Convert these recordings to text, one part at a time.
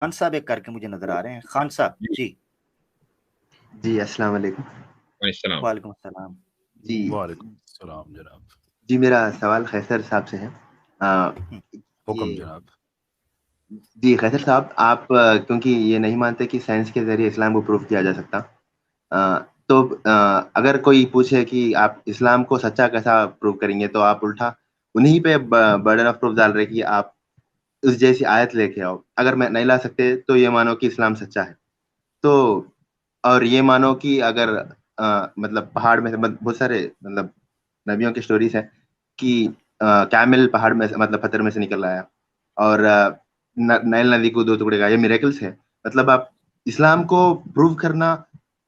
खान साहब एक करके मुझे नजर आ रहे हैं। खान साहब जी। जी। जी अस्सलाम वालेकुम। अस्सलाम। वालेकुम अस्सलाम। जी वालेकुम सलाम जनाब। जी, मेरा सवाल खैसर साहब से है। आ, हम्म, हुक्म ये जनाब। जी खैसर साहब, आप क्योंकि ये नहीं मानते कि साइंस के जरिए इस्लाम को प्रूव किया जा सकता, तो अगर कोई पूछे कि आप इस्लाम को सच्चा कैसा प्रूव करेंगे, तो आप उल्टा उन्हीं पे बर्डन ऑफ प्रूफ डाल रहे कि आप उस जैसी आयत लेके आओ। अगर मैं नहीं ला सकते तो ये मानो कि इस्लाम सच्चा है। तो और ये मानो कि अगर मतलब पहाड़ में से बहुत सारे मतलब नबियों की स्टोरीज है कि कैमल पहाड़ में मतलब पत्थर में से निकल आया, और नाइल नदी को दो टुकड़े का, ये मिरेकल्स है। मतलब आप इस्लाम को प्रूव करना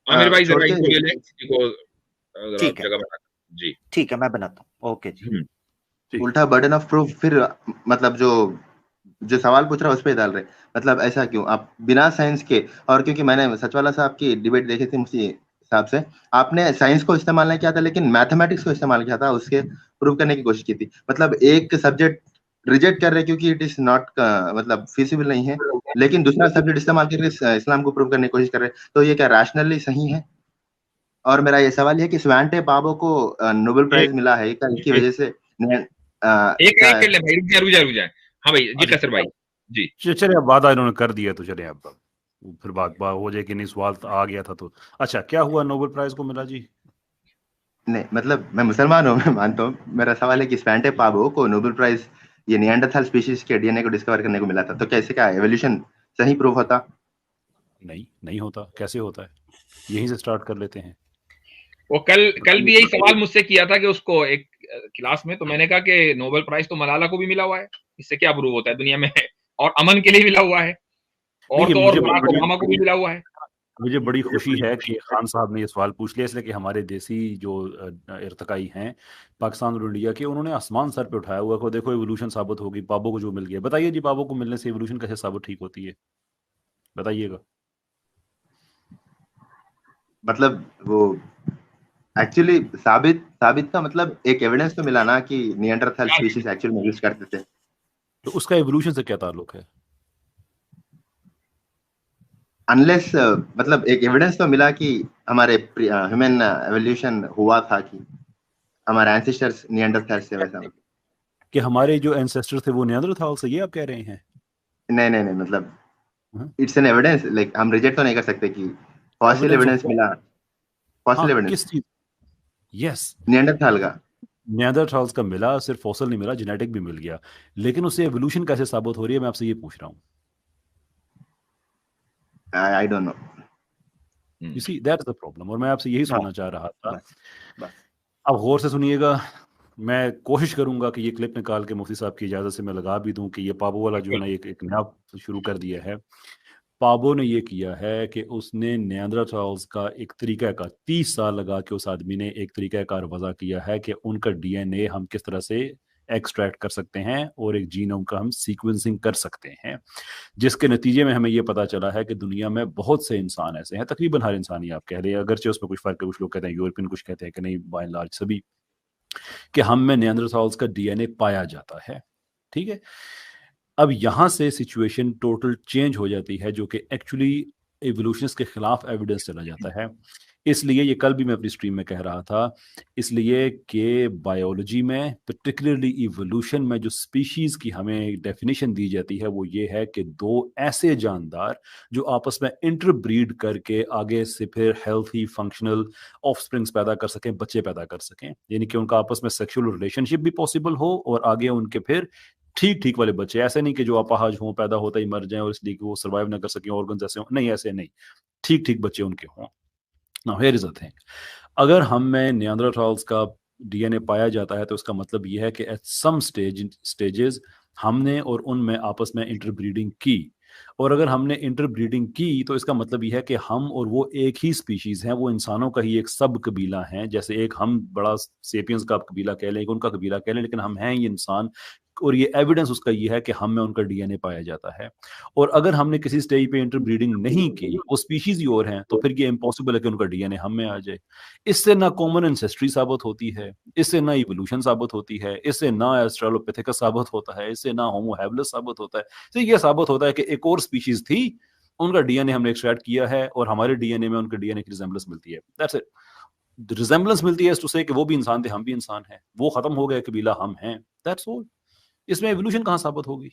आमिर भाई छोड़ जरा के। इनको ले लें, किसी को जरा ठीक है। जगह बना। जी। ठीक है, मैं बनाता हूँ। ओके जी। हम्म। ठीक। उल्टा बर्डन ऑफ प्रूफ फिर मतलब जो जो सवाल पूछ रहा है उस पर डाल रहे। मतलब ऐसा क्यों आप बिना साइंस के? और क्योंकि मैंने सचवाला साहब की डिबेट देखी थी मुफ्ती साहब से, आपने साइंस को इस्तेमाल नहीं किया था लेकिन मैथमेटिक्स को इस्तेमाल किया था, उसके प्रूव करने की कोशिश की थी। मतलब एक सब्जेक्ट रिजेक्ट कर रहे क्योंकि इट इज नॉट मतलब फिजिबल नहीं है, लेकिन दूसरा सब्जेक्ट इस्तेमाल करके इस्लाम को प्रूव करने की कोशिश कर रहे हैं, तो ये क्या रैशनली सही है? और मेरा ये सवाल ये है कि स्वांटे पाबो को नोबेल एक प्राइज मिला है क्या इसकी एक वजह से? एक क्या? एक कर ले भाई, रुक जाए। हाँ भाई जी, अच्छा कसर भाई। जी। चलिए, अब वादा इन्होंने कर दिया तो चले, अब फिर बात हो जाए कि नहीं, सवाल तो आ गया था तो। अच्छा, क्या हुआ नोबेल प्राइज को मिला जी? नहीं मतलब मैं मुसलमान हूँ, मैं मानता हूँ। मेरा सवाल है कि स्पैंटे पाबो को नोबेल प्राइज ये निएंडरथाल स्पीशीज के डीएनए को डिस्कवर करने को मिला था, तो कैसे क्या एवोल्यूशन सही प्रूफ होता? नहीं, नहीं होता। कैसे होता है? यहीं से स्टार्ट कर लेते हैं। वो कल कल भी यही सवाल मुझसे किया था कि उसको एक क्लास में, तो मैंने कहा कि नोबेल प्राइज तो मलाला को भी मिला हुआ है, इससे क्या प्रूव होता है दुनिया में और अमन के लिए मिला हुआ है, और देखिए, तो और बराक ओबामा को भी मिला हुआ है। मुझे बड़ी खुशी है कि खान साहब ने ये सवाल पूछ लिया, इसलिए कि हमारे देसी जो इर्तकाई हैं पाकिस्तान और इंडिया के, उन्होंने आसमान सर पे उठाया हुआ को देखो एवोल्यूशन साबित होगी, पाबो को जो मिल गया। बताइए जी, पाबो को मिलने से एवोल्यूशन कैसे साबित ठीक होती है? बताइएगा। मतलब वो एक्चुअली साबित साबित का मतलब एक एविडेंस तो मिला ना कि निएंडरथाल क्या स्पीशीज एक्चुअली में यूज करते थे। तो उसका एवोल्यूशन से क्या ताल्लुक है? अनलेस मतलब एक एविडेंस तो मिला कि हमारे ह्यूमन एवोल्यूशन हुआ था, कि हमारे एंसेस्टर्स निएंडरथाल से वैसा। कि हमारे जो एंसेस्टर थे वो नियांडरथाल से, ये आप कह रहे हैं? नहीं नहीं नहीं, मतलब हाँ? इट्स एन एविडेंस, लाइक हम रिजेक्ट तो नहीं कर सकते कि fossil evidence of evidence what? मिला। हाँ, फॉसिल एविडेंस किस चीज? यस। निएंडरथाल का। नियांडरथाल्स का मिला, सिर्फ फॉसिल नहीं मिला, जेनेटिक भी मिल गया। लेकिन उससे एवोल्यूशन कैसे साबित हो रही है, मैं आपसे ये पूछ रहा हूँ। I don't know. You see, that is the problem, और मैं आपसे यही नो। सुनना चाह रहा था। बस बस। अब गौर से सुनिएगा। मैं कोशिश करूंगा कि ये क्लिप निकाल के मुफ्ती साहब की इजाज़त से मैं लगा भी दूं कि ये पाबो वाला जो है बिल्कुल। ना, एक नया शुरू कर दिया है। पाबो ने ये किया है कि उसने नियांडरथाल्स का एक तरीकाकार 30 साल लगा के उस आदमी ने एक तरीकाकार वज़ा किया है कि उनका डीएनए हम किस तरह से एक्सट्रैक्ट कर सकते हैं और एक जीनोम का हम सीक्वेंसिंग कर सकते हैं, जिसके नतीजे में हमें ये पता चला है कि दुनिया में बहुत से इंसान ऐसे हैं, तकरीबन हर इंसान ही आप कह रहे हैं, अगरचे उसमें कुछ फ़र्क है, कुछ लोग कहते हैं यूरोपियन, कुछ कहते हैं कि नहीं, बाय एंड लार्ज सभी, कि हम में नियांडरथाल्स का डीएनए पाया जाता है। ठीक है। अब यहां से सिचुएशन टोटल चेंज हो जाती है, जो कि एक्चुअली एवोल्यूशनिस्ट के खिलाफ एविडेंस चला जाता है। इसलिए ये कल भी मैं अपनी स्ट्रीम में कह रहा था, इसलिए कि बायोलॉजी में, पर्टिकुलरली इवोल्यूशन में, जो स्पीशीज की हमें डेफिनेशन दी जाती है वो ये है कि दो ऐसे जानदार जो आपस में इंटरब्रीड करके आगे से फिर हेल्थी फंक्शनल ऑफस्प्रिंग्स पैदा कर सकें, बच्चे पैदा कर सकें, यानी कि उनका आपस में सेक्सुअल रिलेशनशिप भी पॉसिबल हो और आगे उनके फिर ठीक ठीक वाले बच्चे, ऐसे नहीं कि जो अपाहज हों, पैदा होता ही मर जाएं और इसलिए कि वो सर्वाइव ना कर सकें, ऑर्गन ऐसे हों, नहीं, ऐसे नहीं, ठीक ठीक बच्चे उनके हों। Now here is the thing, अगर हम में नियांडरथाल्स का डीएनए पाया जाता है तो उसका मतलब यह है कि एट सम स्टेजेस हमने और उनमें आपस में इंटरब्रीडिंग की, और अगर हमने इंटरब्रीडिंग की तो इसका मतलब यह है कि हम और वो एक ही स्पीशीज हैं, वो इंसानों का ही एक सब कबीला हैं, जैसे एक हम बड़ा सेपियंस का कबीला कह लें, एक उनका कबीला कह लें, लेकिन हम हैं ही इंसान, और ये एविडेंस उसका ये है कि हम में उनका डीएनए पाया जाता है। और अगर हमने किसी स्टेज पे इंटरब्रीडिंग नहीं की, वो स्पीशीज ही और हैं, तो फिर ये इम्पॉसिबल है कि उनका डीएनए हम में आ जाए। इससे ना कॉमन एंसेस्ट्री साबित होती है, इससे ना इवोल्यूशन साबित होती है, इससे ना ऑस्ट्रेलोपिथेकस साबित होता है, इससे ना होमो हैबिलिस साबित होता है। तो ये साबित होता है कि एक और स्पीशीज थी, उनका डीएनए हमने एक्सट्रैक्ट किया है और हमारे डीएनए में उनके डीएनए की रिजेम्बलेंस मिलती है। That's it. रिजेम्बलेंस मिलती है टू से कि वो भी इंसान थे, हम भी इंसान हैं, वो खत्म हो गए, कबीला हम हैं, दैट्स ऑल। इसमें एवोल्यूशन कहाँ साबित होगी?